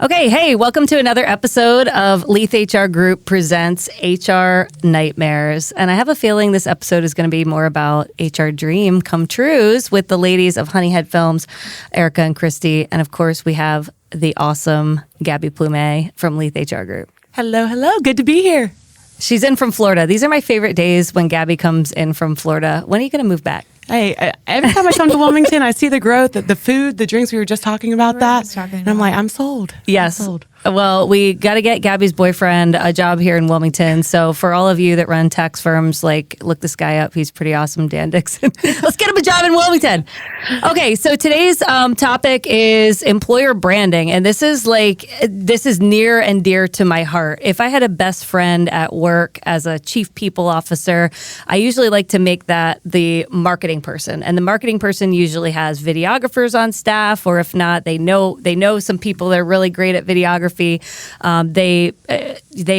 Okay, hey, welcome to another episode of Leath HR Group presents HR Nightmares. And I have a feeling this episode is going to be more about HR dream come trues with the ladies of Honeyhead Films, Erika and Kristi. And of course, we have the awesome Gabbi Plume from Leath HR Group. Hello, hello. Good to be here. She's in from Florida. These are my favorite days when Gabbi comes in from Florida. When are you going to move back? Hey, every time I come to Wilmington, I see the growth, the food, the drinks. We were just talking about that. And I'm like, I'm sold. Yes. I'm sold. Well, we got to get Gabbi's boyfriend a job here in Wilmington. So for all of you that run tax firms, like, look this guy up. He's pretty awesome, Dan Dixon. Let's get him a job in Wilmington. Okay, so today's topic is employer branding. And this is near and dear to my heart. If I had a best friend at work as a chief people officer, I usually like to make that the marketing person. And the marketing person usually has videographers on staff, or if not, they know some people that are really great at videography. They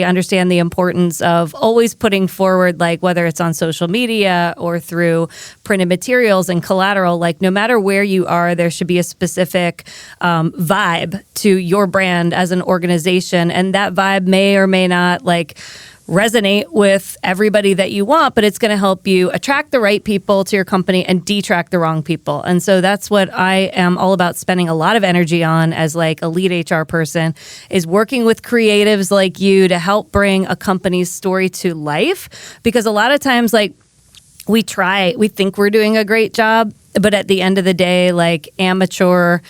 understand the importance of always putting forward, like, whether it's on social media or through printed materials and collateral, like, no matter where you are, there should be a specific vibe to your brand as an organization. And that vibe may or may not, like, resonate with everybody that you want, but it's going to help you attract the right people to your company and detract the wrong people. And so that's what I am all about spending a lot of energy on as, like, a lead HR person, is working with creatives like you to help bring a company's story to life. Because a lot of times, like, we think we're doing a great job, but at the end of the day, like, amateur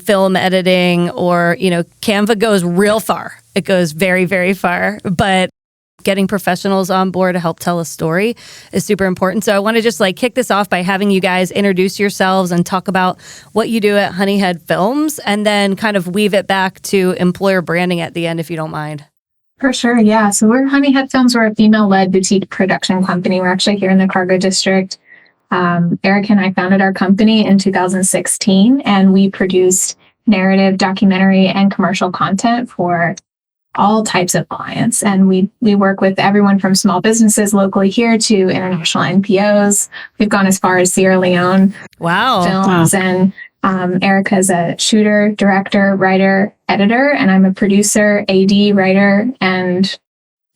film editing or, Canva goes real far. It goes very, very far. But getting professionals on board to help tell a story is super important. So I want to just, like, kick this off by having you guys introduce yourselves and talk about what you do at Honeyhead Films, and then kind of weave it back to employer branding at the end, if you don't mind. For sure, yeah. So we're Honeyhead Films. We're a female-led boutique production company. We're actually here in the Cargo District. Erika and I founded our company in 2016, and we produced narrative, documentary, and commercial content for all types of clients. And we work with everyone from small businesses locally here to international NPOs. We've gone as far as Sierra Leone. Films. And Erika's a shooter, director, writer, editor, and I'm a producer, AD, writer, and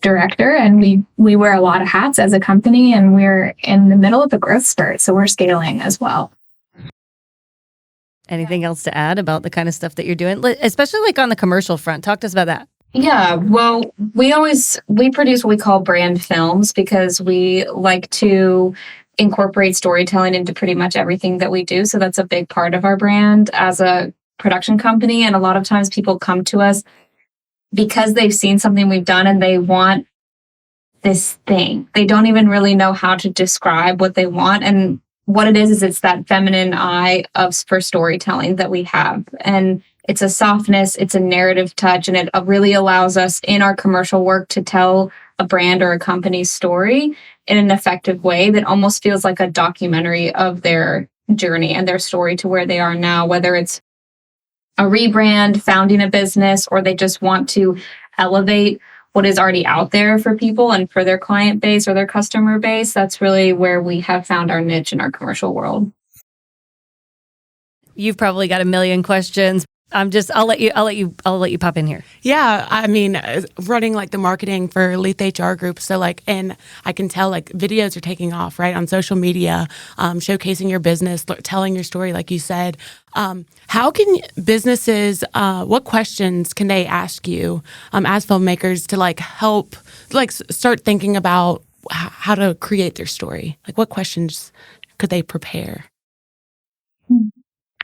director. And we wear a lot of hats as a company, and we're in the middle of a growth spurt. So we're scaling as well. Anything else to add about the kind of stuff that you're doing, especially, like, on the commercial front? Talk to us about that. Yeah, well, we produce what we call brand films, because we like to incorporate storytelling into pretty much everything that we do. So that's a big part of our brand as a production company. And a lot of times people come to us because they've seen something we've done and they want this thing. They don't even really know how to describe what they want. And what it is it's that feminine eye for storytelling that we have. And it's a softness, it's a narrative touch, and it really allows us in our commercial work to tell a brand or a company's story in an effective way that almost feels like a documentary of their journey and their story to where they are now, whether it's a rebrand, founding a business, or they just want to elevate what is already out there for people and for their client base or their customer base. That's really where we have found our niche in our commercial world. You've probably got a million questions. I'll let you pop in here. Yeah, I mean, running, like, the marketing for Leath HR Group. So, like, and I can tell, like, videos are taking off, right, on social media, showcasing your business, telling your story, like you said. How can businesses, what questions can they ask you as filmmakers to, like, help, like, start thinking about how to create their story? Like, what questions could they prepare?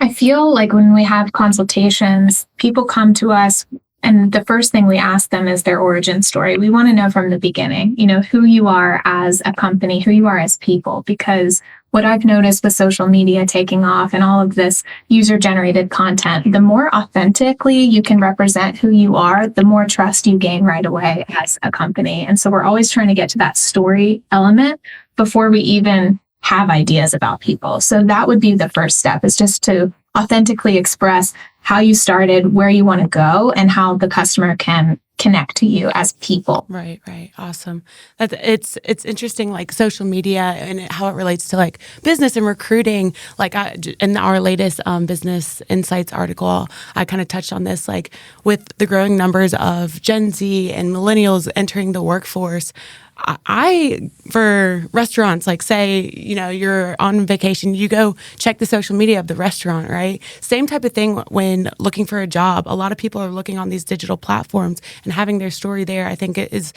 I feel like when we have consultations, people come to us and the first thing we ask them is their origin story. We want to know from the beginning, who you are as a company, who you are as people, because what I've noticed with social media taking off and all of this user-generated content, the more authentically you can represent who you are, the more trust you gain right away as a company. And so we're always trying to get to that story element before we even have ideas about people. So that would be the first step, is just to authentically express how you started, where you want to go, and how the customer can connect to you as people. Right. Awesome. It's interesting, like social media and how it relates to like business and recruiting. Like in our latest Business Insights article, I kind of touched on this, like with the growing numbers of Gen Z and millennials entering the workforce. I for restaurants, like say, you're on vacation, you go check the social media of the restaurant, right? Same type of thing when looking for a job. A lot of people are looking on these digital platforms and having their story there. I think it is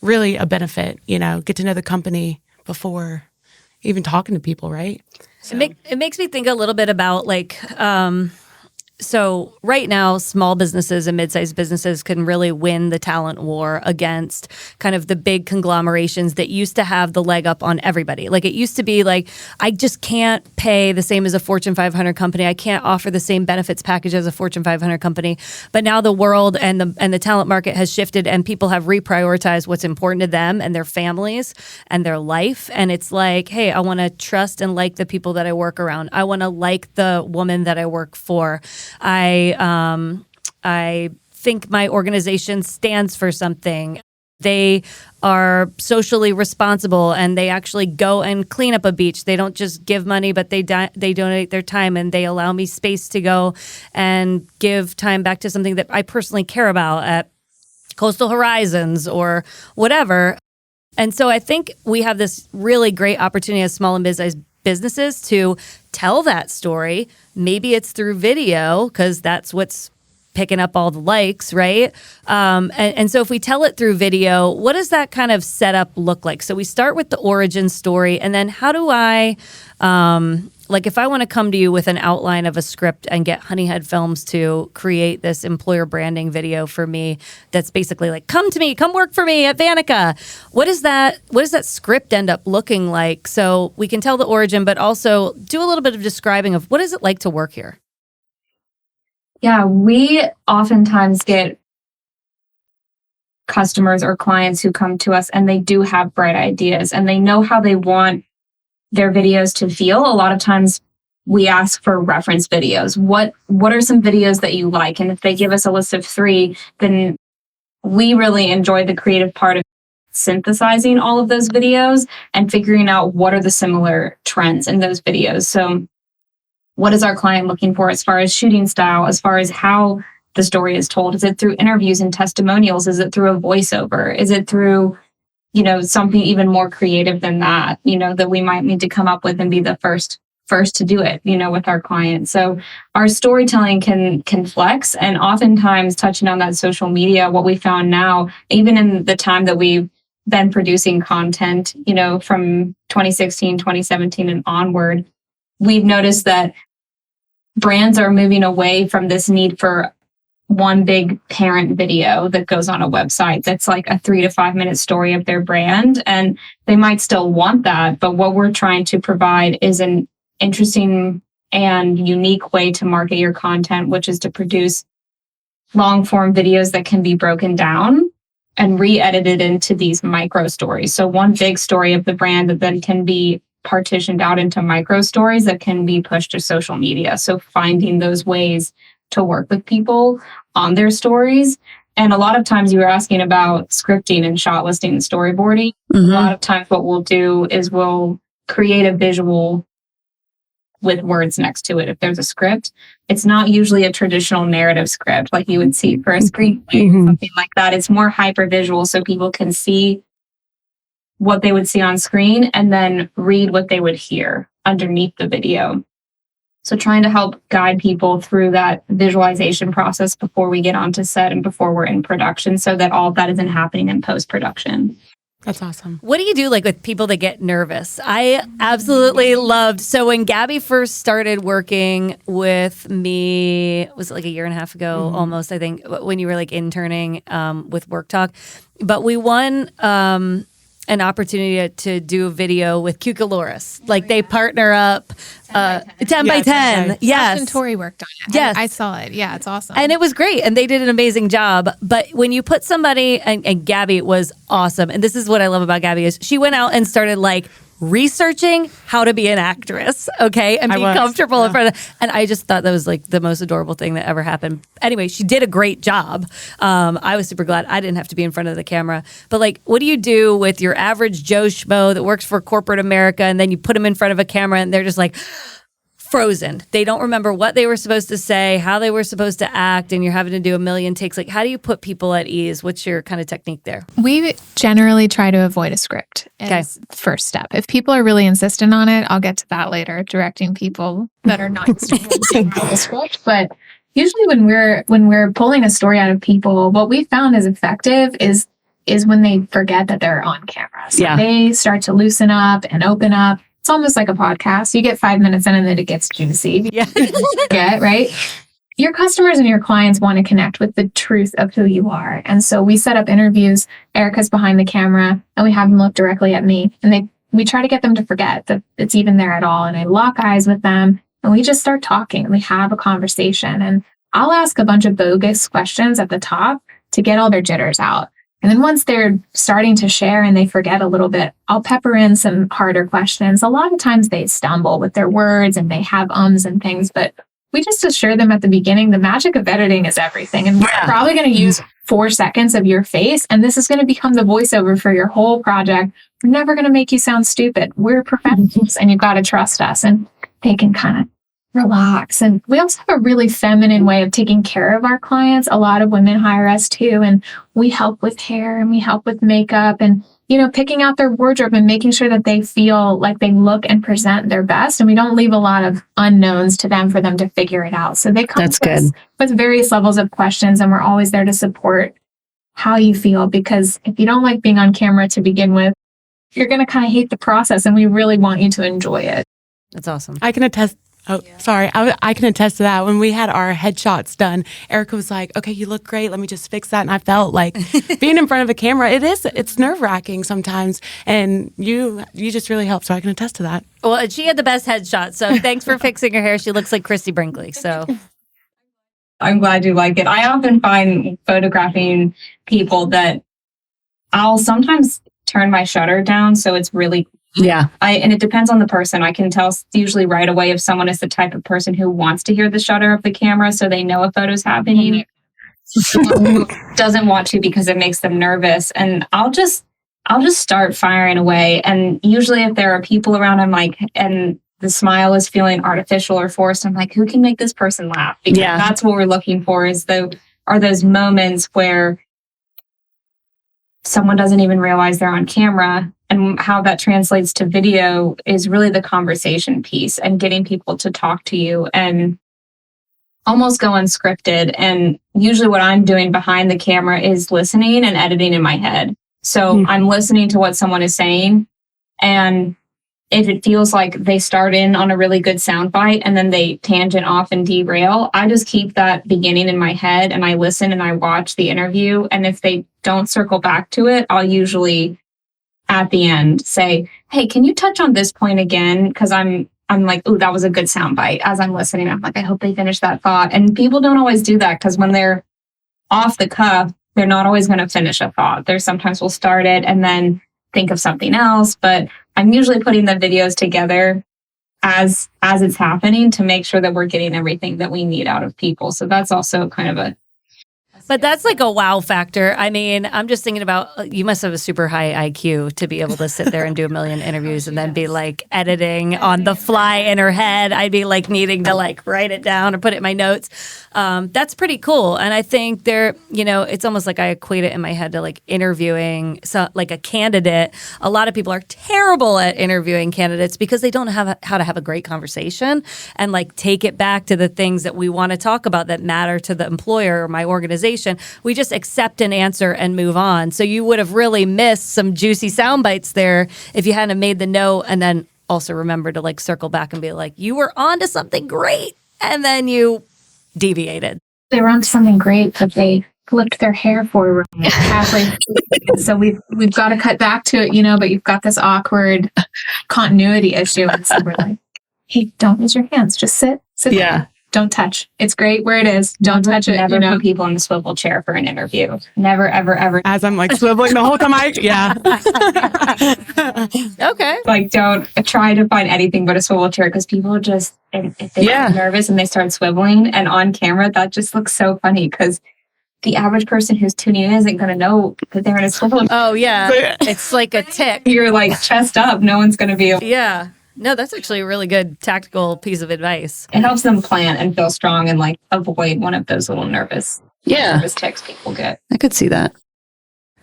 really a benefit, get to know the company before even talking to people, right? So. It makes me think a little bit about like, so right now, small businesses and mid-sized businesses can really win the talent war against kind of the big conglomerations that used to have the leg up on everybody. Like it used to be like, I just can't pay the same as a Fortune 500 company. I can't offer the same benefits package as a Fortune 500 company. But now the world and the talent market has shifted and people have reprioritized what's important to them and their families and their life. And it's like, hey, I want to trust and like the people that I work around. I want to like the woman that I work for. I think my organization stands for something. They are socially responsible and they actually go and clean up a beach. They don't just give money, but they donate their time and they allow me space to go and give time back to something that I personally care about at Coastal Horizons or whatever. And so I think we have this really great opportunity as small and mid-sized businesses to tell that story. Maybe it's through video because that's what's picking up all the likes, right? And so if we tell it through video, what does that kind of setup look like? So we start with the origin story, and then how do I, like if I want to come to you with an outline of a script and get Honeyhead Films to create this employer branding video for me, that's basically like, come to me, come work for me at Vanica. What does that script end up looking like? So we can tell the origin, but also do a little bit of describing of what is it like to work here? Yeah, we oftentimes get customers or clients who come to us and they do have bright ideas and they know how they want their videos to feel. A lot of times we ask for reference videos. What are some videos that you like? And if they give us a list of 3, then we really enjoy the creative part of synthesizing all of those videos and figuring out what are the similar trends in those videos. So what is our client looking for as far as shooting style, as far as how the story is told? Is it through interviews and testimonials? Is it through a voiceover? Is it through, something even more creative than that, that we might need to come up with and be the first to do it, with our clients. So our storytelling can flex, and oftentimes touching on that social media, what we found now, even in the time that we've been producing content, from 2016, 2017 and onward, we've noticed that brands are moving away from this need for one big parent video that goes on a website that's like a 3 to 5 minute story of their brand. And they might still want that, but what we're trying to provide is an interesting and unique way to market your content, which is to produce long form videos that can be broken down and re-edited into these micro stories. So one big story of the brand that then can be partitioned out into micro stories that can be pushed to social media. So finding those ways to work with people on their stories. And a lot of times you were asking about scripting and shot listing and storyboarding. Mm-hmm. A lot of times what we'll do is we'll create a visual with words next to it. If there's a script, it's not usually a traditional narrative script like you would see for a screenplay, mm-hmm. something like that. It's more hyper visual so people can see what they would see on screen and then read what they would hear underneath the video. So trying to help guide people through that visualization process before we get onto set and before we're in production so that all of that isn't happening in post-production. That's awesome. What do you do like with people that get nervous? I absolutely loved. So when Gabbi first started working with me, was it like a year and a half ago, mm-hmm. almost, I think, when you were like interning with Work Talk. But we won an opportunity to do a video with Cucaloris. Like they partner up 10 by 10. Yes. And Tori worked on it. Yes. I saw it. Yeah, it's awesome. And it was great. And they did an amazing job. But when you put somebody, and Gabbi was awesome. And this is what I love about Gabbi is she went out and started like researching how to be an actress, okay, and be comfortable in front of. And I just thought that was like the most adorable thing that ever happened. Anyway, she did a great job. I was super glad I didn't have to be in front of the camera. But like, what do you do with your average Joe Schmo that works for corporate America, and then you put them in front of a camera and they're just like frozen. They don't remember what they were supposed to say, how they were supposed to act, and you're having to do a million takes. Like, how do you put people at ease? What's your kind of technique there? We generally try to avoid a script as the first step. If people are really insistent on it, I'll get to that later, directing people that are not insistent on the script. But usually when we're pulling a story out of people, what we found is effective is when they forget that they're on camera. So they start to loosen up and open up. It's almost like a podcast. You get 5 minutes in and then it gets juicy. Yeah. Right? Your customers and your clients want to connect with the truth of who you are. And so we set up interviews. Erika's behind the camera and we have them look directly at me. And we try to get them to forget that it's even there at all. And I lock eyes with them and we just start talking. We have a conversation. And I'll ask a bunch of bogus questions at the top to get all their jitters out. And then once they're starting to share and they forget a little bit, I'll pepper in some harder questions. A lot of times they stumble with their words and they have ums and things, but we just assure them at the beginning, the magic of editing is everything. And we're probably going to use 4 seconds of your face. And this is going to become the voiceover for your whole project. We're never going to make you sound stupid. We're professionals and you've got to trust us. And they can kind of relax. And we also have a really feminine way of taking care of our clients. A lot of women hire us too. And we help with hair and we help with makeup and, picking out their wardrobe and making sure that they feel like they look and present their best. And we don't leave a lot of unknowns to them for them to figure it out. So they come with various levels of questions and we're always there to support how you feel, because if you don't like being on camera to begin with, you're going to kind of hate the process and we really want you to enjoy it. That's awesome. I can attest. Sorry. I can attest to that. When we had our headshots done, Erika was like, okay, you look great. Let me just fix that. And I felt like being in front of a camera, it's nerve wracking sometimes. And you just really helped. So I can attest to that. Well, and she had the best headshot. So thanks for fixing her hair. She looks like Kristi Brinkley. So I'm glad you like it. I often find photographing people that I'll sometimes turn my shutter down. So it's really and it depends on the person. I can tell usually right away if someone is the type of person who wants to hear the shutter of the camera so they know a photo's happening. Who doesn't want to because it makes them nervous. And I'll just start firing away. And usually if there are people around, I'm like, and the smile is feeling artificial or forced, I'm like, who can make this person laugh? Because that's what we're looking for are those moments where someone doesn't even realize they're on camera. And how that translates to video is really the conversation piece and getting people to talk to you and almost go unscripted. And usually what I'm doing behind the camera is listening and editing in my head. So I'm listening to what someone is saying. And if it feels like they start in on a really good soundbite and then they tangent off and derail, I just keep that beginning in my head and I listen and I watch the interview. And if they don't circle back to it, I'll usually at the end say, hey, can you touch on this point again? Because I'm like, ooh, that was a good soundbite. As I'm listening, I'm like, I hope they finish that thought. And people don't always do that because when they're off the cuff, they're not always going to finish a thought. There's sometimes we'll start it and then think of something else. But I'm usually putting the videos together as it's happening to make sure that we're getting everything that we need out of people. So that's also kind of a But that's like a wow factor. I mean, I'm just thinking about, you must have a super high IQ to be able to sit there and do a million interviews and then be like editing on the fly in her head. I'd be like needing to like write it down or put it in my notes. That's pretty cool. And I think it's almost like I equate it in my head to like interviewing like a candidate. A lot of people are terrible at interviewing candidates because they don't know how to have a great conversation and like take it back to the things that we want to talk about that matter to the employer or my organization. We just accept an answer and move on. So you would have really missed some juicy sound bites there if you hadn't made the note and then also remember to like circle back and be like, you were onto something great. And then you deviated. They were onto something great, but they flipped their hair forward halfway. So we've got to cut back to it, but you've got this awkward continuity issue. And so we're like, hey, don't use your hands. Just sit. Yeah. don't touch. It's great where it is. Don't touch it. Never put people in the swivel chair for an interview. Never, ever, ever. As I'm like swiveling the whole time, Okay. Like, don't try to find anything but a swivel chair, because people just, if they get nervous and they start swiveling, and on camera, that just looks so funny, because the average person who's tuning in isn't going to know that they're in a swivel chair. Oh, yeah. It's like a tick. You're like chest up. No one's going to be able. Yeah. No, that's actually a really good tactical piece of advice. It helps them plan and feel strong and like avoid one of those little nervous ticks people get. I could see that.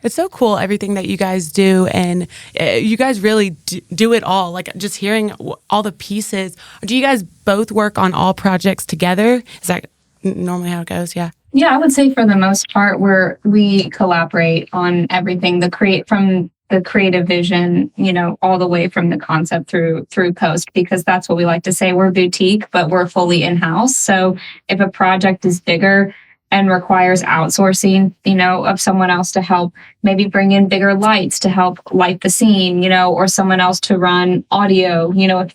It's so cool, everything that you guys do. And you guys really do it all. Like, just hearing all the pieces. Do you guys both work on all projects together? Is that normally how it goes? Yeah. Yeah, I would say for the most part, we collaborate on everything. From the creative vision, all the way from the concept through post, because that's what we like to say. We're boutique, but we're fully in-house. So if a project is bigger and requires outsourcing, of someone else to help maybe bring in bigger lights to help light the scene, or someone else to run audio,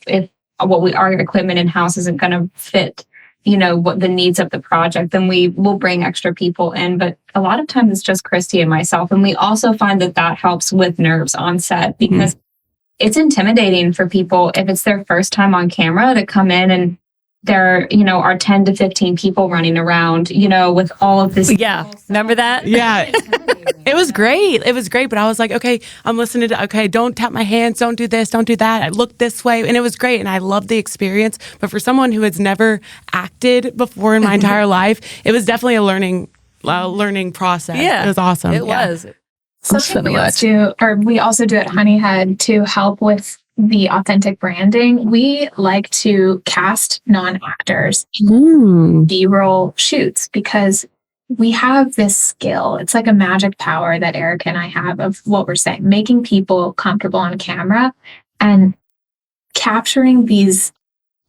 if our equipment in-house isn't going to fit what the needs of the project, then we will bring extra people in. But a lot of times it's just Kristi and myself. And we also find that helps with nerves on set, because it's intimidating for people if it's their first time on camera to come in and there, are 10 to 15 people running around, with all of this. Yeah. Remember that? Yeah. It was great. But I was like, okay, I'm listening to, okay, don't tap my hands. Don't do this. Don't do that. I look this way. And it was great. And I loved the experience. But for someone who has never acted before in my entire life, it was definitely a learning process. Yeah. It was awesome. It was. Something we also do at Honeyhead to help with the authentic branding. We like to cast non-actors in B-roll shoots, because we have this skill. It's like a magic power that Erika and I have of what we're saying, making people comfortable on camera and capturing these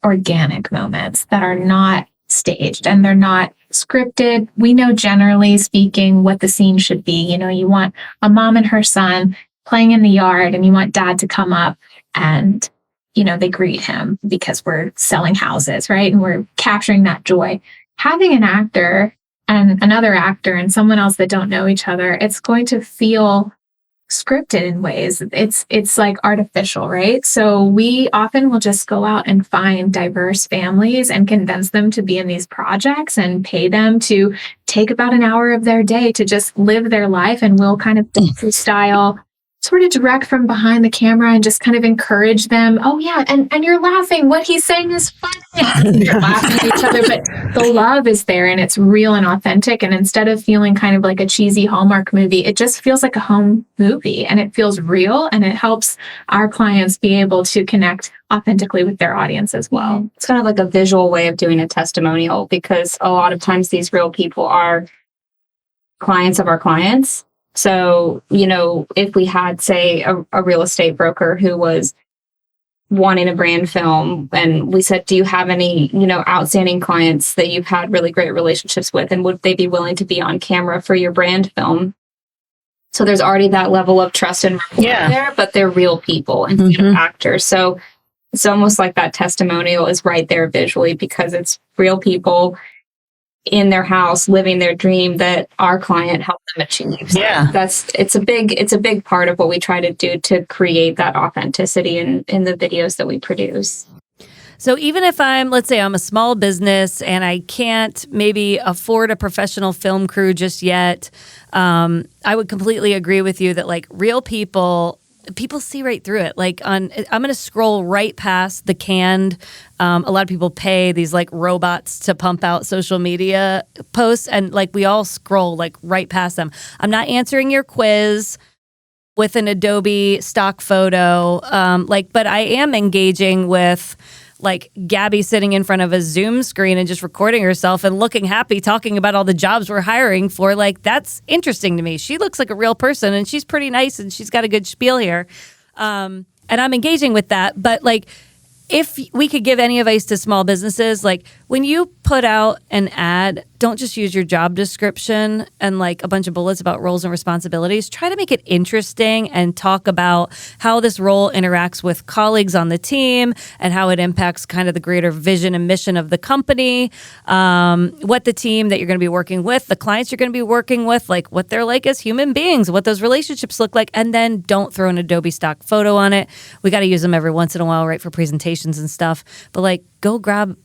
organic moments that are not staged and they're not scripted. We know, generally speaking, what the scene should be. You want a mom and her son playing in the yard, and you want dad to come up and, they greet him because we're selling houses, right? And we're capturing that joy. Having an actor and another actor and someone else that don't know each other, it's going to feel scripted in ways. It's like artificial, right? So we often will just go out and find diverse families and convince them to be in these projects and pay them to take about an hour of their day to just live their life. And we'll kind of style sort of direct from behind the camera and just kind of encourage them. Oh yeah, and you're laughing. What he's saying is funny. You're laughing at each other, but the love is there and it's real and authentic. And instead of feeling kind of like a cheesy Hallmark movie, it just feels like a home movie, and it feels real, and it helps our clients be able to connect authentically with their audience as well. It's kind of like a visual way of doing a testimonial, because a lot of times these real people are clients of our clients. So, if we had, say, a real estate broker who was wanting a brand film, and we said, do you have any, outstanding clients that you've had really great relationships with, and would they be willing to be on camera for your brand film? So there's already that level of trust and rapport there, but they're real people instead of actors. So it's almost like that testimonial is right there visually, because it's real people in their house living their dream that our client helped them achieve. So it's a big part of what we try to do to create that authenticity in the videos that we produce. So even if let's say I'm a small business and I can't maybe afford a professional film crew just yet, I would completely agree with you that like real people see right through it. Like I'm going to scroll right past the canned. A lot of people pay these like robots to pump out social media posts, and like we all scroll like right past them. I'm not answering your quiz with an Adobe stock photo, but I am engaging with like Gabbi sitting in front of a Zoom screen and just recording herself and looking happy, talking about all the jobs we're hiring for. Like, that's interesting to me. She looks like a real person and she's pretty nice and she's got a good spiel here. And I'm engaging with that. But like, if we could give any advice to small businesses, like when you put out an ad, don't just use your job description and like a bunch of bullets about roles and responsibilities. Try to make it interesting and talk about how this role interacts with colleagues on the team and how it impacts kind of the greater vision and mission of the company, what the team that you're going to be working with, the clients you're going to be working with, like what they're like as human beings, what those relationships look like, and then don't throw an Adobe stock photo on it. We got to use them every once in a while, right, for presentations and stuff. But like, go grab,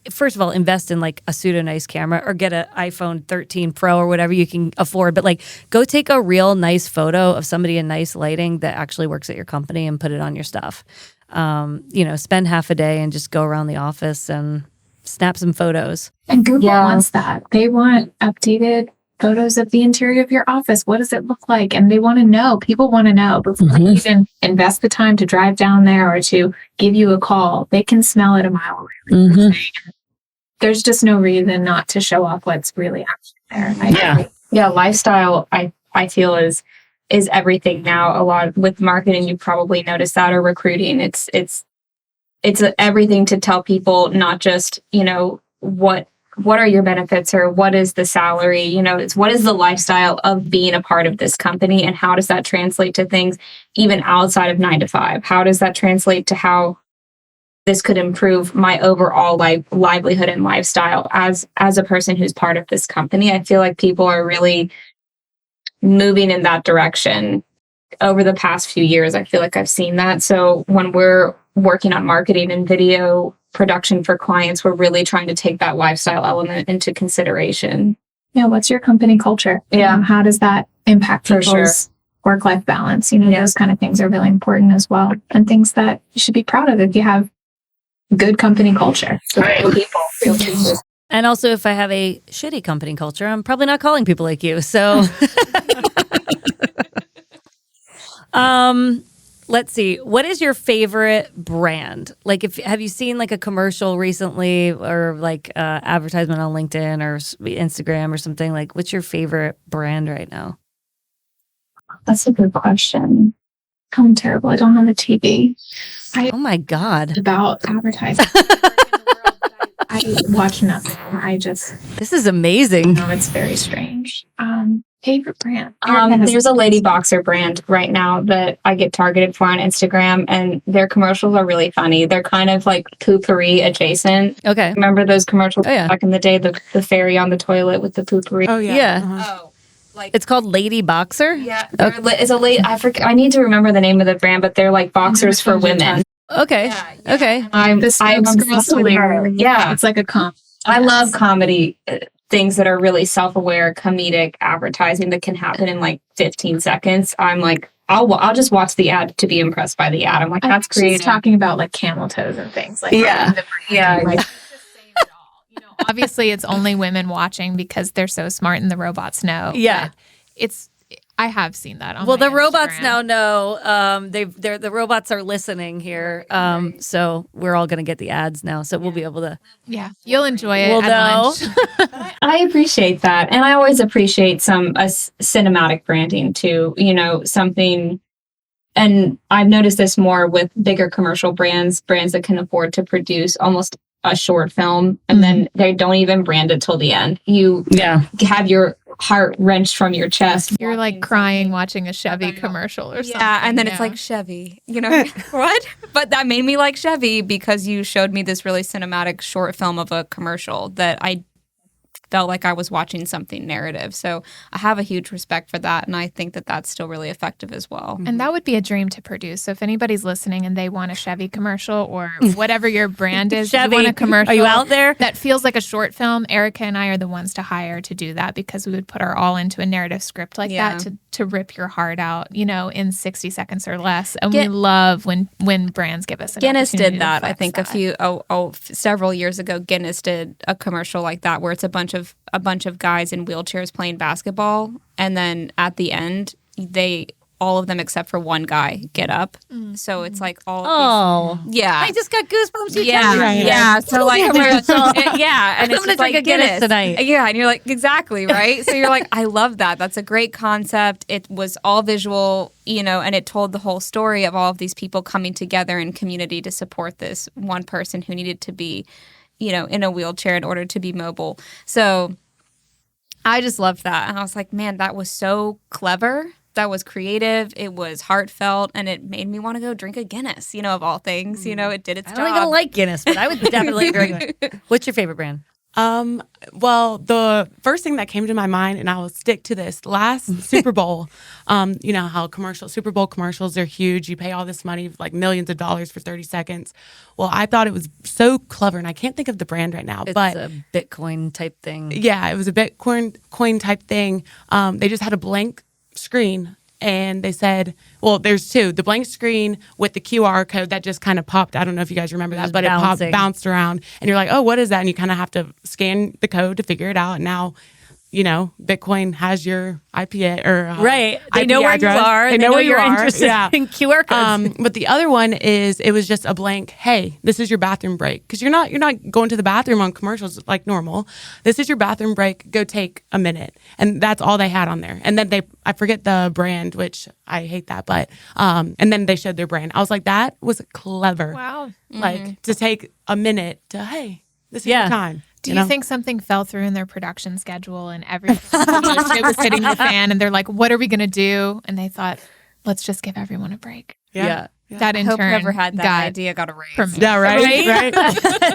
first of all, invest in like a pseudo nice camera or get an iPhone 13 Pro or whatever you can afford. But like, go take a real nice photo of somebody in nice lighting that actually works at your company and put it on your stuff. Spend half a day and just go around the office and snap some photos. And Google wants that. They want updated photos of the interior of your office. What does it look like? And they want to know. People want to know before they even invest the time to drive down there or to give you a call. They can smell it a mile away. There's just no reason not to show off what's really actually there. Yeah, lifestyle I feel is everything now. A lot with marketing, you probably noticed that, or recruiting. It's everything to tell people, not just, what are your benefits or what is the salary? It's what is the lifestyle of being a part of this company, and how does that translate to things even outside of 9 to 5? How does that translate to how this could improve my overall livelihood and lifestyle as a person who's part of this company? I feel like people are really moving in that direction over the past few years. I feel like I've seen that. So when we're working on marketing and video production for clients, we're really trying to take that lifestyle element into consideration. Yeah, what's your company culture? Yeah. How does that impact For people's work-life balance? Those kind of things are really important as well. And things that you should be proud of if you have good company culture. Real people. And also, if I have a shitty company culture, I'm probably not calling people like you. So, let's see. What is your favorite brand? Like, have you seen like a commercial recently, or like advertisement on LinkedIn or Instagram or something? Like, what's your favorite brand right now? That's a good question. I'm terrible. I don't have a TV. Oh my God. About advertising. I watch nothing. This is amazing. It's very strange. Favorite brand? There's a lady boxer brand right now that I get targeted for on Instagram, and their commercials are really funny. They're kind of like poopery adjacent. Okay. Remember those commercials back in the day, the fairy on the toilet with the poopery? Oh, yeah. Yeah. It's called Lady Boxer? Yeah. It's a lady. I need to remember the name of the brand, but they're like boxers for women. Okay. Yeah. Okay. I'm obsessed with her. Yeah. It's like a comp. I love comedy, things that are really self-aware, comedic advertising that can happen in like 15 seconds. I'm like, I'll just watch the ad to be impressed by the ad. I'm like, that's creative. She's talking about like camel toes and things like Yeah. that. Yeah. Obviously, it's only women watching because they're so smart and the robots know. Yeah. I have seen that on Well, my the robots Instagram. now know. The robots are listening here. So we're all going to get the ads now. So we'll be able to. Yeah, you'll enjoy it. We'll at know. lunch. I appreciate that. And I always appreciate some cinematic branding too, something. And I've noticed this more with bigger commercial brands that can afford to produce almost a short film, and then they don't even brand it till the end. You have your heart wrenched from your chest. You're like crying watching a Chevy commercial or something. Yeah, and then it's like Chevy, what? But that made me like Chevy because you showed me this really cinematic short film of a commercial that I felt like I was watching something narrative. So I have a huge respect for that, and I think that that's still really effective as well. And that would be a dream to produce. So if anybody's listening and they want a Chevy commercial or whatever your brand is, Chevy, you want a commercial are you out there? that feels like a short film, Erika and I are the ones to hire to do that because we would put our all into a narrative script like that to rip your heart out, in 60 seconds or less. And we love when brands give us an Guinness opportunity did to that. flex I think that. several years ago, Guinness did a commercial like that where it's a bunch of guys in wheelchairs playing basketball, and then at the end all of them except for one guy get up. So it's like all of these, I just got goosebumps. Yeah. So like and it's just like Guinness tonight. Yeah, and you're like, exactly, right? So you're like, I love that. That's a great concept. It was all visual, and it told the whole story of all of these people coming together in community to support this one person who needed to be, in a wheelchair in order to be mobile. So I just loved that. And I was like, man, that was so clever. That was creative. It was heartfelt. And it made me want to go drink a Guinness, of all things. It did its job. I don't even like Guinness, but I would definitely drink it. What's your favorite brand? Well, the first thing that came to my mind, and I will stick to this, last Super Bowl, you know how Super Bowl commercials are huge. You pay all this money, like millions of dollars for 30 seconds. Well, I thought it was so clever, and I can't think of the brand right now. It's but a Bitcoin type thing. Yeah, it was a Bitcoin type thing. They just had a blank screen. And they said, well, there's two. The blank screen with the QR code that just kind of popped. I don't know if you guys remember that, but it bounced around. And you're like, oh, what is that? And you kind of have to scan the code to figure it out. And now, Bitcoin has your IP or right. They IP know where address. you are. They know where you're interested in QR codes. But the other one is it was just a blank. Hey, this is your bathroom break, because you're not going to the bathroom on commercials like normal. This is your bathroom break. Go take a minute, and that's all they had on there. And then I forget the brand, which I hate that, but and then they showed their brand. I was like, that was clever. Wow. Like to take a minute to this is your time. Do you think something fell through in their production schedule and everything was hitting the fan and they're like, what are we going to do? And they thought, let's just give everyone a break. Yeah. That I in hope turn whoever had that idea got a raise. Yeah, right?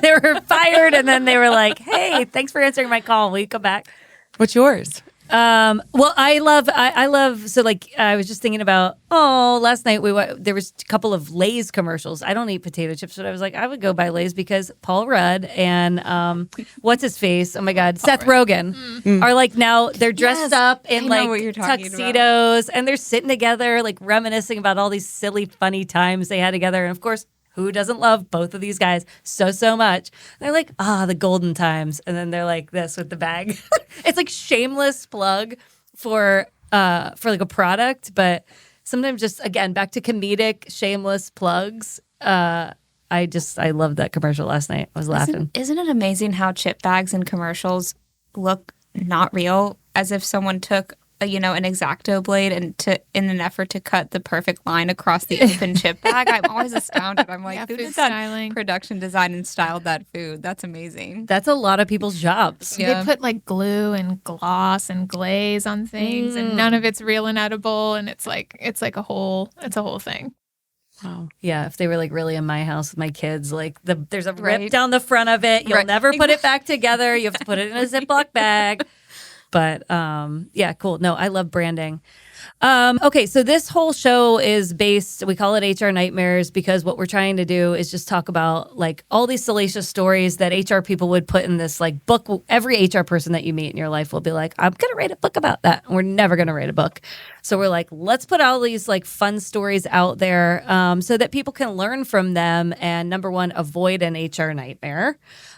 They were fired and then they were like, hey, thanks for answering my call. Will you come back? What's yours? Well, I love, so like, I was just thinking about, last night there was a couple of Lay's commercials. I don't eat potato chips, but I was like, I would go buy Lay's because Paul Rudd and, what's his face? Oh my God, Seth Rogen are like now they're dressed up in like tuxedos and they're sitting together, like reminiscing about all these silly, funny times they had together. And of course, who doesn't love both of these guys so much? They're like, the golden times. And then they're like this with the bag. It's like shameless plug for like a product, but sometimes just, again, back to comedic, shameless plugs. I loved that commercial last night. I was laughing. Isn't it amazing how chip bags and commercials look not real, as if someone took an X-Acto blade and in an effort to cut the perfect line across the open chip bag? I'm always astounded. I'm like, who did that production design and styled that food? That's amazing. That's a lot of people's jobs. Yeah. They put like glue and gloss and glaze on things and none of it's real and edible, and it's a whole thing. Wow. Yeah, if they were like really in my house with my kids, like there's a rip down the front of it. You'll never put it back together. You have to put it in a Ziploc bag. But yeah, cool. No, I love branding. Okay, so this whole show is based, we call it HR Nightmares because what we're trying to do is just talk about like all these salacious stories that HR people would put in this like book. Every HR person that you meet in your life will be like, I'm going to write a book about that. We're never going to write a book. So we're like, let's put all these like fun stories out there so that people can learn from them and number one, avoid an HR nightmare.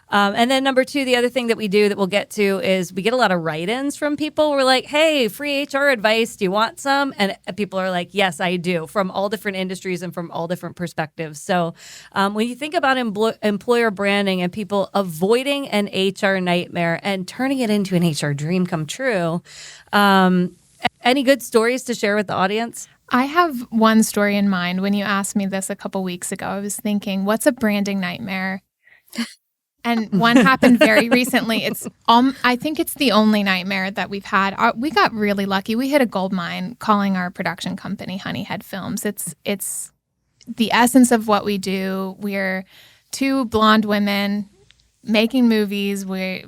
And then number two, the other thing that we do that we'll get to is we get a lot of write-ins from people. We're like, hey, free HR advice. Do you want some? And people are like, yes, I do, from all different industries and from all different perspectives. So when you think about employer branding and people avoiding an HR nightmare and turning it into an HR dream come true, any good stories to share with the audience? I have one story in mind. When you asked me this a couple weeks ago, I was thinking, what's a branding nightmare? And one happened very recently. I think it's the only nightmare that we've had. We got really lucky. We hit a gold mine calling our production company Honeyhead Films. It's the essence of what we do. We're two blonde women making movies.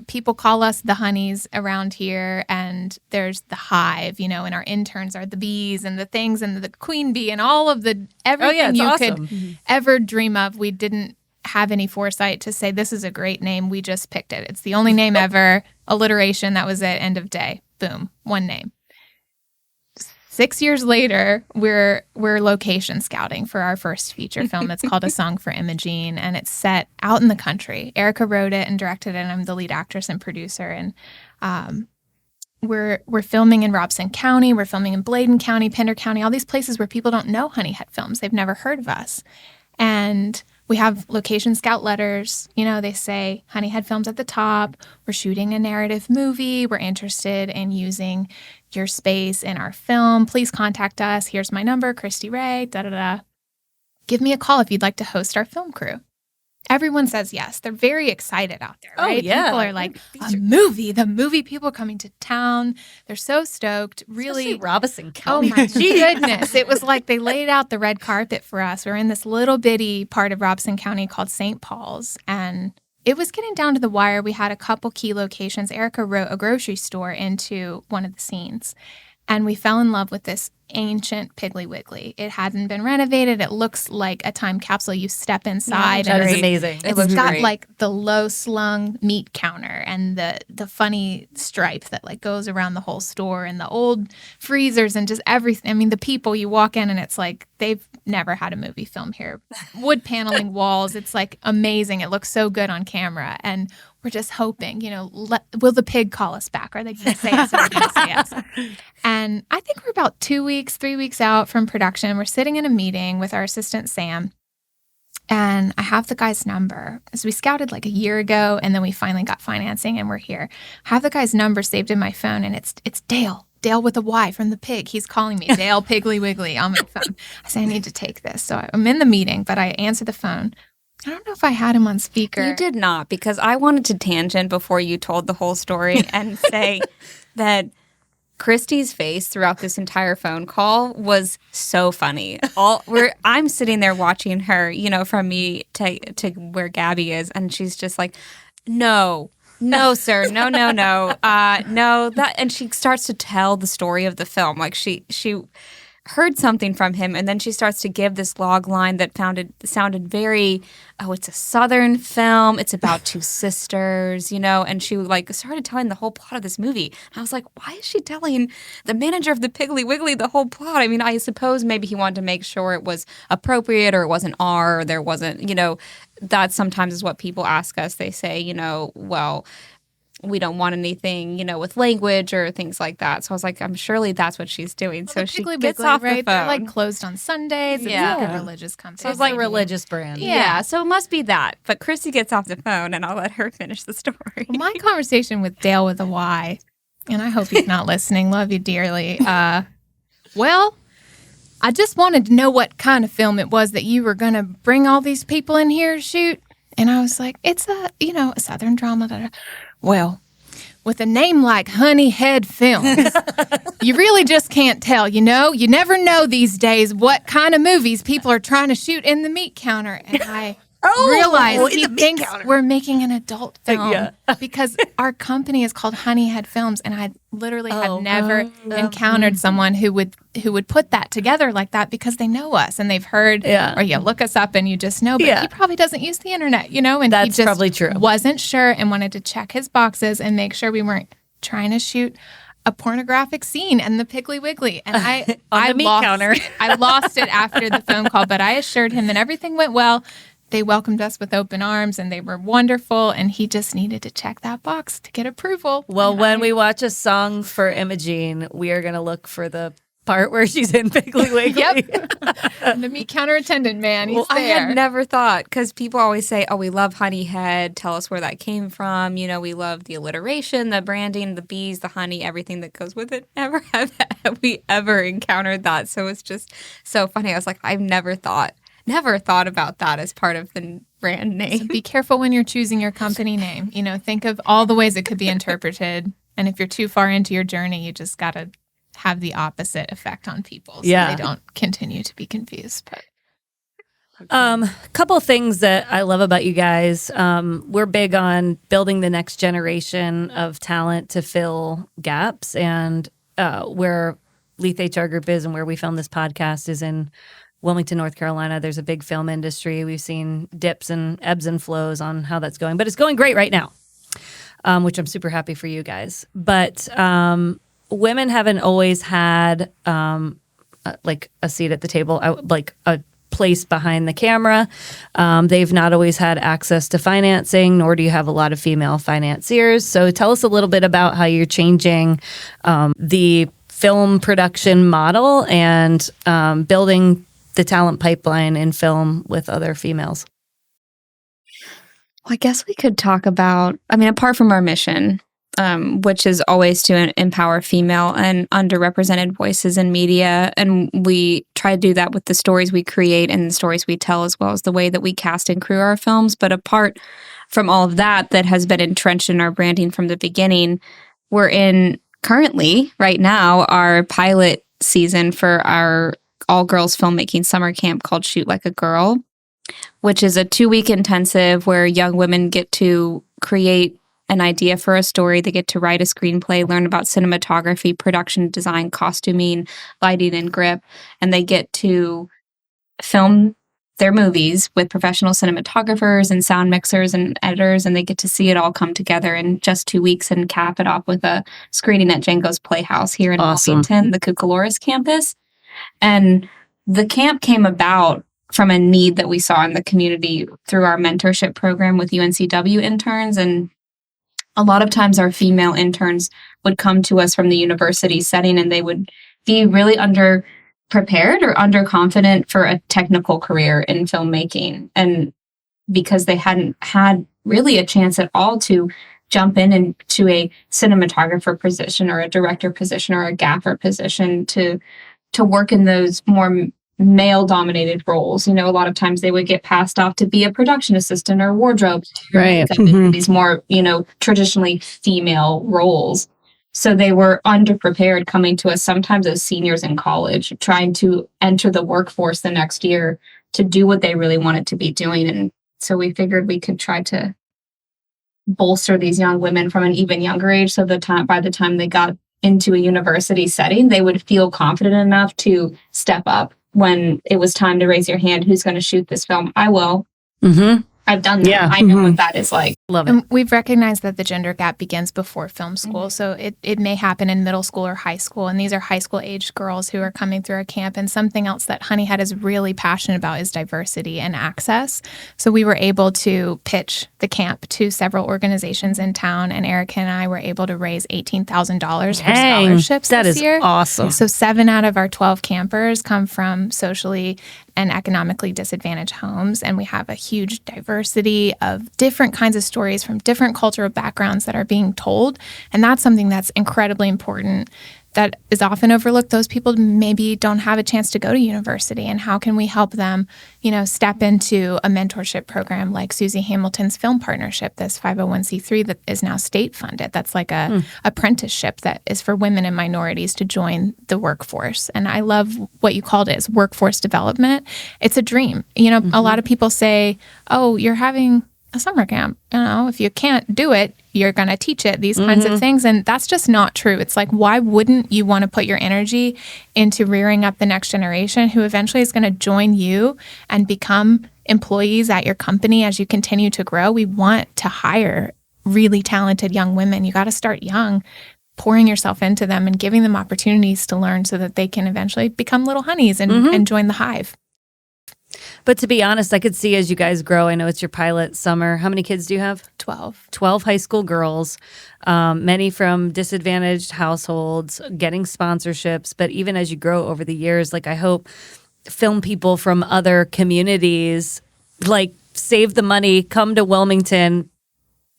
People call us the honeys around here, and there's the hive, and our interns are the bees and the things and the queen bee and all of everything you could ever dream of. We didn't have any foresight to say this is a great name. We just picked it. It's the only name ever. Alliteration. That was it. End of day. Boom. One name. 6 years later, we're location scouting for our first feature film. It's called A Song for Imogene, and it's set out in the country. Erika wrote it and directed it, and I'm the lead actress and producer. And we're filming in Robson County. We're filming in Bladen County, Pender County, all these places where people don't know Honeyhead Films. They've never heard of us. And we have location scout letters. They say Honeyhead Films at the top. We're shooting a narrative movie. We're interested in using your space in our film. Please contact us. Here's my number, Kristi Ray, da-da-da. Give me a call if you'd like to host our film crew. everyone says yes. They're very excited out there, right? Oh, yeah. People are like, the movie people coming to town. They're so stoked. Really. Especially Robeson Oh County. my goodness. It was like they laid out the red carpet for us. We're in this little bitty part of Robeson County called St. Paul's, and it was getting down to the wire. We had a couple key locations. Erika wrote a grocery store into one of the scenes, and we fell in love with this ancient Piggly Wiggly. It hadn't been renovated. It looks like a time capsule. You step inside. That and is amazing. It's got like the low slung meat counter and the funny stripe that like goes around the whole store and the old freezers and just everything. I mean, the people, you walk in and it's like they've never had a movie film here. Wood paneling walls. It's like amazing. It looks so good on camera. And we're just hoping, will the pig call us back? Are they going to say yes? Are they going to say yes? And I think we're about 3 weeks out from production. We're sitting in a meeting with our assistant, Sam, and I have the guy's number. As we scouted like a year ago, and then we finally got financing, and we're here. I have the guy's number saved in my phone, and it's Dale. Dale with a Y from the pig. He's calling me. Dale Piggly Wiggly on my phone. I say, I need to take this. So I'm in the meeting, but I answer the phone. I don't know if I had him on speaker. You did not, because I wanted to tangent before you told the whole story and say that Kristi's face throughout this entire phone call was so funny. I'm sitting there watching her, from me to where Gabby is, and she's just like, no, sir, no, no, that, and she starts to tell the story of the film, like she heard something from him, and then she starts to give this log line that sounded very, it's a Southern film, it's about two sisters, and she like started telling the whole plot of this movie. And I was like, why is she telling the manager of the Piggly Wiggly the whole plot? I mean, I suppose maybe he wanted to make sure it was appropriate, or it wasn't R, or there wasn't, that sometimes is what people ask us. They say, well, we don't want anything, with language or things like that. So I was like, surely that's what she's doing. So she gets off the phone. They're like closed on Sundays. Yeah. It's like a religious company. So it's like a religious brand. Yeah, so it must be that. But Kristi gets off the phone, and I'll let her finish the story. Well, my conversation with Dale with a Y, and I hope he's not listening. Love you dearly. Well, I just wanted to know what kind of film it was that you were going to bring all these people in here to shoot. And I was like, it's a Southern drama. Well, with a name like Honeyhead Films, you really just can't tell, You never know these days what kind of movies people are trying to shoot in the meat counter. And I realized he thinks we're making an adult film because our company is called Honeyhead Films, and I literally have never encountered someone who would put that together like that, because they know us and they've heard, or you look us up and you just know, but he probably doesn't use the internet, and that's he just probably true. Wasn't sure and wanted to check his boxes and make sure we weren't trying to shoot a pornographic scene in the Piggly Wiggly. And I lost it after the phone call, but I assured him that everything went well. They welcomed us with open arms, and they were wonderful, and he just needed to check that box to get approval. Well, when we watch A Song for Imogene, we are going to look for the part where she's in Piggly Wiggly. Yep. The meat counter attendant, man, he's I there. had never thought, because people always say, oh, we love Honeyhead, tell us where that came from. We love the alliteration, the branding, the bees, the honey, everything that goes with it. Never have we ever encountered that. So it's just so funny. I was like, I've never thought about that as part of the brand name. So be careful when you're choosing your company name. Think of all the ways it could be interpreted. And if you're too far into your journey, you just got to have the opposite effect on people so they don't continue to be confused. But couple things that I love about you guys. We're big on building the next generation of talent to fill gaps. And where Leath HR Group is and where we film this podcast is in Wilmington, North Carolina. There's a big film industry. We've seen dips and ebbs and flows on how that's going, but it's going great right now, which I'm super happy for you guys. But women haven't always had like a seat at the table, like a place behind the camera. They've not always had access to financing, nor do you have a lot of female financiers. So tell us a little bit about how you're changing the film production model and building the talent pipeline in film with other females. Well, I guess we could talk about, apart from our mission, which is always to empower female and underrepresented voices in media. And we try to do that with the stories we create and the stories we tell, as well as the way that we cast and crew our films. But apart from all of that has been entrenched in our branding from the beginning, we're in currently, right now, our pilot season for our all-girls filmmaking summer camp called Shoot Like a Girl, which is a 2-week intensive where young women get to create an idea for a story. They get to write a screenplay, learn about cinematography, production design, costuming, lighting, and grip, and they get to film their movies with professional cinematographers and sound mixers and editors, and they get to see it all come together in just 2 weeks and cap it off with a screening at Django's Playhouse here in Wilmington, the Cucaloris campus. And the camp came about from a need that we saw in the community through our mentorship program with UNCW interns. And a lot of times our female interns would come to us from the university setting, and they would be really underprepared or underconfident for a technical career in filmmaking. And because they hadn't had really a chance at all to jump into a cinematographer position or a director position or a gaffer position to work in those more male-dominated roles. You know, a lot of times they would get passed off to be a production assistant or wardrobe. Right. These more, traditionally female roles. So they were underprepared coming to us sometimes as seniors in college, trying to enter the workforce the next year to do what they really wanted to be doing. And so we figured we could try to bolster these young women from an even younger age. So by the time they got into a university setting, they would feel confident enough to step up when it was time to raise your hand. Who's going to shoot this film? I will. Mm-hmm. I've done that. Yeah. I know what that is like. Love it. And we've recognized that the gender gap begins before film school. So it may happen in middle school or high school. And these are high school aged girls who are coming through our camp. And something else that Honeyhead is really passionate about is diversity and access. So we were able to pitch the camp to several organizations in town. And Erika and I were able to raise $18,000 for scholarships this year. That is awesome. So 7 out of our 12 campers come from socially and economically disadvantaged homes. And we have a huge diversity of different kinds of stories from different cultural backgrounds that are being told. And that's something that's incredibly important that is often overlooked. Those people maybe don't have a chance to go to university. And how can we help them, step into a mentorship program like Susie Hamilton's Film Partnership, this 501c3 that is now state funded. That's like a apprenticeship that is for women and minorities to join the workforce. And I love what you called it as workforce development. It's a dream. A lot of people say, oh, you're having a summer camp. If you can't do it, you're going to teach it, these kinds of things. And that's just not true. It's like, why wouldn't you want to put your energy into rearing up the next generation who eventually is going to join you and become employees at your company as you continue to grow? We want to hire really talented young women. You got to start young, pouring yourself into them and giving them opportunities to learn so that they can eventually become little honeys and join the hive. But to be honest, I could see as you guys grow, I know it's your pilot summer. How many kids do you have? 12. 12 high school girls, many from disadvantaged households, getting sponsorships. But even as you grow over the years, I hope film people from other communities, save the money, come to Wilmington,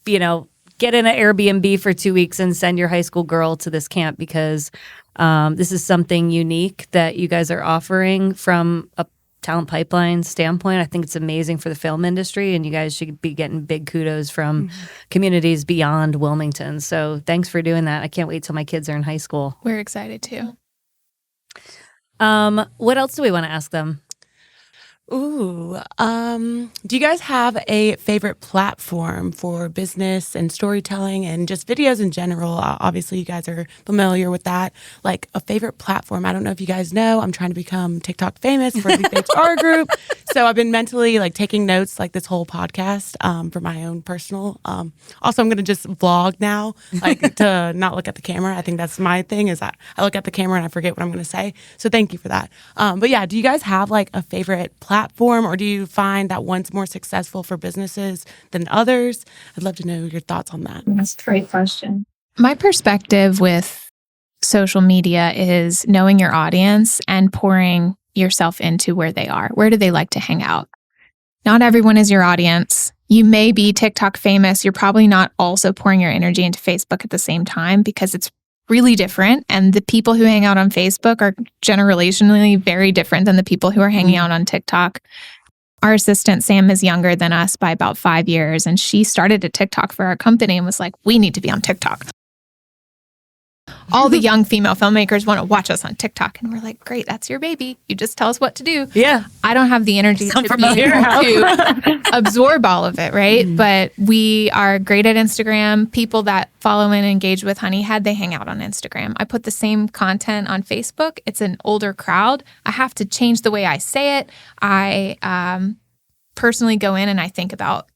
get in an Airbnb for 2 weeks and send your high school girl to this camp, because this is something unique that you guys are offering from a talent pipeline standpoint. I think it's amazing for the film industry, and you guys should be getting big kudos from communities beyond Wilmington. So thanks for doing that. I can't wait till my kids are in high school. We're excited too. What else do we want to ask them? Do you guys have a favorite platform for business and storytelling and just videos in general? Obviously, you guys are familiar with that. A favorite platform. I don't know if you guys know, I'm trying to become TikTok famous for Leath HR Group. So I've been mentally taking notes this whole podcast for my own personal. Also, I'm going to just vlog now, to not look at the camera. I think that's my thing is I look at the camera and I forget what I'm going to say. So thank you for that. But yeah, do you guys have a favorite platform, or do you find that one's more successful for businesses than others? I'd love to know your thoughts on that. That's a great question. My perspective with social media is knowing your audience and pouring yourself into where they are. Where do they like to hang out? Not everyone is your audience. you may be TikTok famous. You're probably not also pouring your energy into Facebook at the same time because it's really different. And the people who hang out on Facebook are generationally very different than the people who are hanging out on TikTok. Our assistant, Sam, is younger than us by about 5 years, and she started a TikTok for our company and was like, we need to be on TikTok. All the young female filmmakers want to watch us on TikTok. And we're like, great, that's your baby. You just tell us what to do. Yeah. I don't have the energy to be able to absorb all of it, right? But we are great at Instagram. People that follow and engage with Honeyhead, they hang out on Instagram. I put the same content on Facebook. It's an older crowd. I have to change the way I say it. I personally go in and I think about,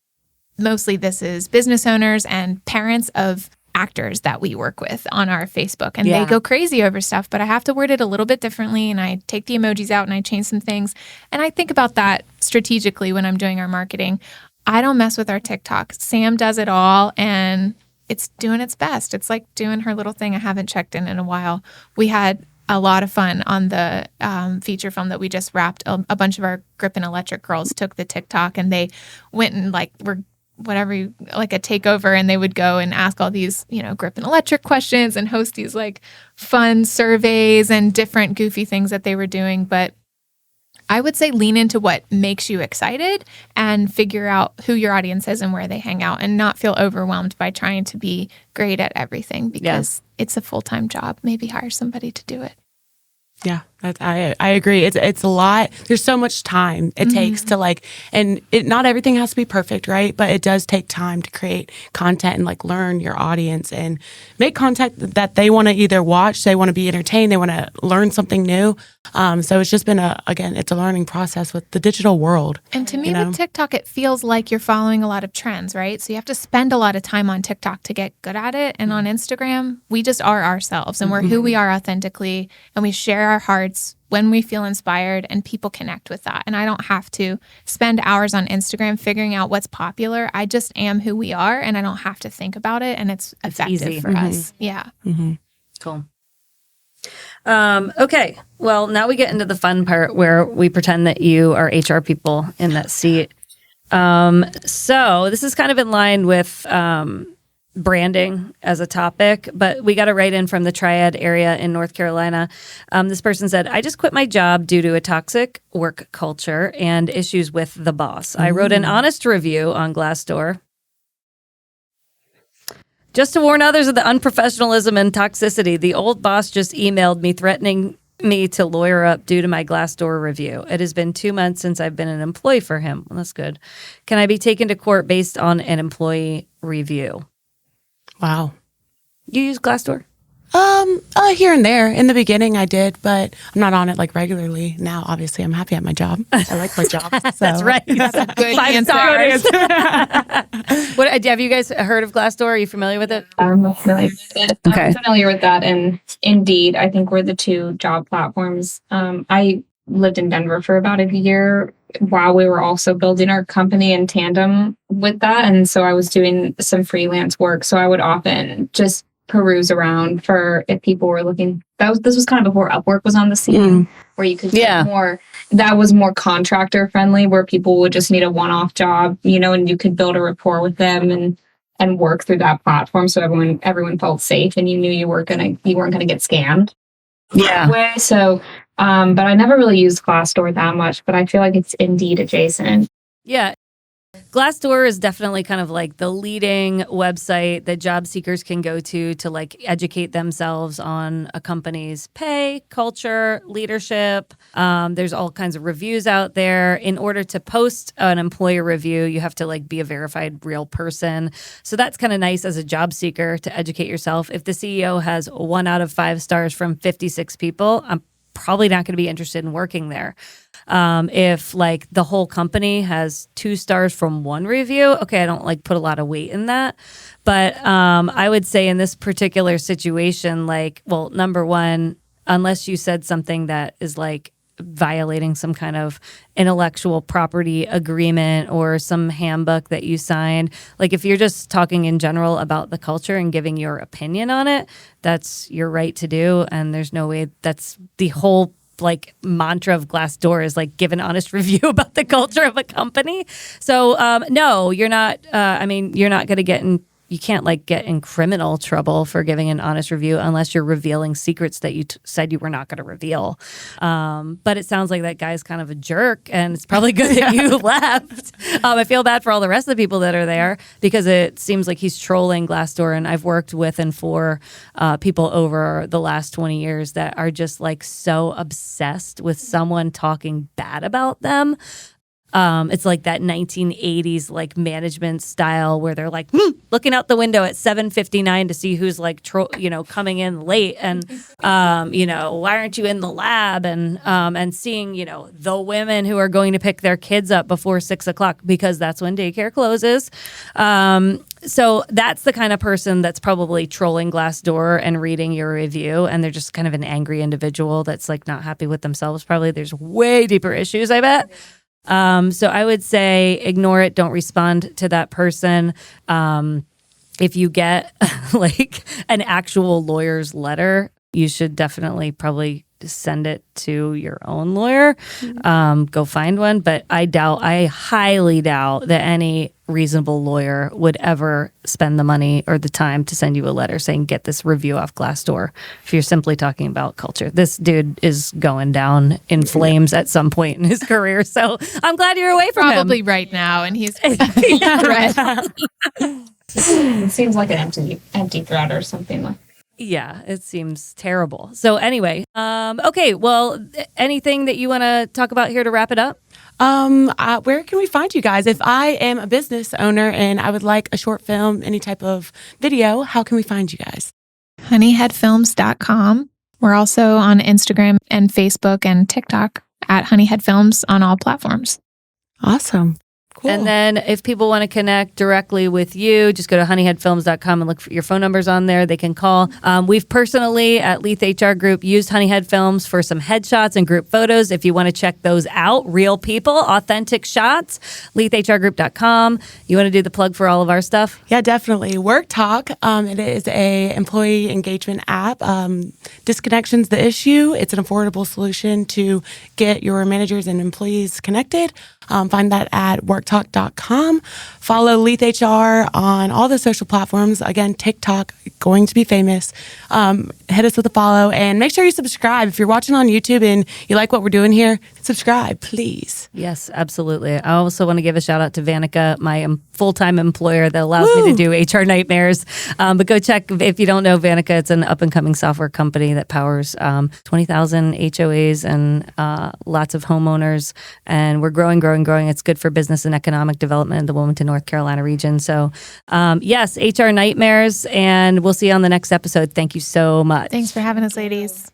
mostly this is business owners and parents of actors that we work with on our Facebook, and they go crazy over stuff, but I have to word it a little bit differently, and I take the emojis out and I change some things, and I think about that strategically when I'm doing our marketing. I don't mess with our TikTok. Sam does it all, and it's doing its best. It's like doing her little thing. I haven't checked in a while. We had a lot of fun on the feature film that we just wrapped. A bunch of our Grip and Electric girls took the TikTok, and they went and were like a takeover, and they would go and ask all these, Grip and Electric questions and host these fun surveys and different goofy things that they were doing. But I would say lean into what makes you excited and figure out who your audience is and where they hang out, and not feel overwhelmed by trying to be great at everything, because it's a full-time job. Maybe hire somebody to do it. Yeah, I agree. It's a lot. There's so much time it takes to and not everything has to be perfect, right? But it does take time to create content and learn your audience and make content that they want to either watch, they want to be entertained, they want to learn something new. So it's just been it's a learning process with the digital world. And to me, with TikTok, it feels like you're following a lot of trends, right? So you have to spend a lot of time on TikTok to get good at it. And on Instagram, we just are ourselves, and we're who we are authentically, and we share our hearts when we feel inspired, and people connect with that. And I don't have to spend hours on Instagram figuring out what's popular. I just am who we are, and I don't have to think about it, and it's effective easy for us. Yeah. Cool. Okay. Well, now we get into the fun part where we pretend that you are HR people in that seat. So this is kind of in line with branding as a topic, but we got a write-in from the Triad area in North Carolina. This person said, I just quit my job due to a toxic work culture and issues with the boss. I wrote an honest review on Glassdoor just to warn others of the unprofessionalism and toxicity. The old boss just emailed me threatening me to lawyer up due to my Glassdoor review. It has been 2 months since I've been an employee for him. Well, that's good. Can I be taken to court based on an employee review? Wow. You use Glassdoor? Here and there. In the beginning, I did, but I'm not on it regularly now. Obviously, I'm happy at my job. I like my job. So. That's right. That's a good 5 stars. Have you guys heard of Glassdoor? Are you familiar with it? I'm familiar with it. Okay. I'm familiar with that, and Indeed, I think we're the two job platforms. I lived in Denver for about a year while we were also building our company in tandem with that, and so I was doing some freelance work. So I would often just peruse around for if people were looking. This was kind of before Upwork was on the scene, where you could get more. That was more contractor friendly, where people would just need a one-off job, and you could build a rapport with them and work through that platform, so everyone felt safe, and you knew you weren't gonna get scammed. Yeah. That way. So, but I never really used Glassdoor that much. But I feel like it's Indeed adjacent. Yeah. Glassdoor is definitely kind of the leading website that job seekers can go to educate themselves on a company's pay, culture, leadership. There's all kinds of reviews out there. In order to post an employer review, you have to be a verified real person. So that's kind of nice as a job seeker to educate yourself. If the CEO has 1 out of 5 stars from 56 people, I'm probably not going to be interested in working there. If the whole company has 2 stars from 1 review, okay, I don't put a lot of weight in that. But I would say in this particular situation, number one, unless you said something that is violating some kind of intellectual property agreement or some handbook that you signed, if you're just talking in general about the culture and giving your opinion on it, that's your right to do. And there's no way, that's the whole like mantra of Glassdoor is like give an honest review about the culture of a company. So no, you're not. You're not going to get in. You can't like get in criminal trouble for giving an honest review unless you're revealing secrets that you said you were not going to reveal. But it sounds like that guy's kind of a jerk, and it's probably good that you left. I feel bad for all the rest of the people that are there because it seems like he's trolling Glassdoor, and I've worked with and for people over the last 20 years that are just like so obsessed with someone talking bad about them. It's like that 1980s like management style where they're like looking out the window at 7:59 to see who's like coming in late and why aren't you in the lab and seeing the women who are going to pick their kids up before 6:00 because that's when daycare closes. So that's the kind of person that's probably trolling Glassdoor and reading your review, and they're just kind of an angry individual that's like not happy with themselves. Probably there's way deeper issues, I bet. So I would say ignore it. Don't respond to that person. If you get like an actual lawyer's letter, you should definitely probably send it to your own lawyer. Go find one. But I highly doubt that any reasonable lawyer would ever spend the money or the time to send you a letter saying, get this review off Glassdoor. If you're simply talking about culture, this dude is going down in flames at some point in his career. So I'm glad you're away from him. Probably right now. And he's right. It seems like an empty threat or something like. Yeah, it seems terrible. So anyway, okay. Well, anything that you want to talk about here to wrap it up? Where can we find you guys? If I am a business owner and I would like a short film, any type of video, how can we find you guys? Honeyheadfilms.com. We're also on Instagram and Facebook and TikTok at Honeyhead Films on all platforms. Awesome. Cool. And then if people want to connect directly with you, just go to honeyheadfilms.com and look for your phone numbers on there. They can call. We've personally at Leath HR Group used Honeyhead Films for some headshots and group photos. If you want to check those out, real people, authentic shots, leathhrgroup.com. You want to do the plug for all of our stuff? Yeah, definitely. Work Talk. It is a employee engagement app. Disconnection's the issue. It's an affordable solution to get your managers and employees connected. Find that at worktalk.com. Follow Leath HR on all the social platforms. Again, TikTok, going to be famous. Hit us with a follow and make sure you subscribe. If you're watching on YouTube and you like what we're doing here, subscribe, please. Yes, absolutely. I also want to give a shout out to Vanica, my full-time employer that allows me to do HR Nightmares. But go check, if you don't know Vanica, it's an up-and-coming software company that powers 20,000 HOAs and lots of homeowners. And we're growing. It's good for business and economic development in the Wilmington, North Carolina region. So yes, HR Nightmares, and we'll see you on the next episode. Thank you so much. Thanks for having us, ladies.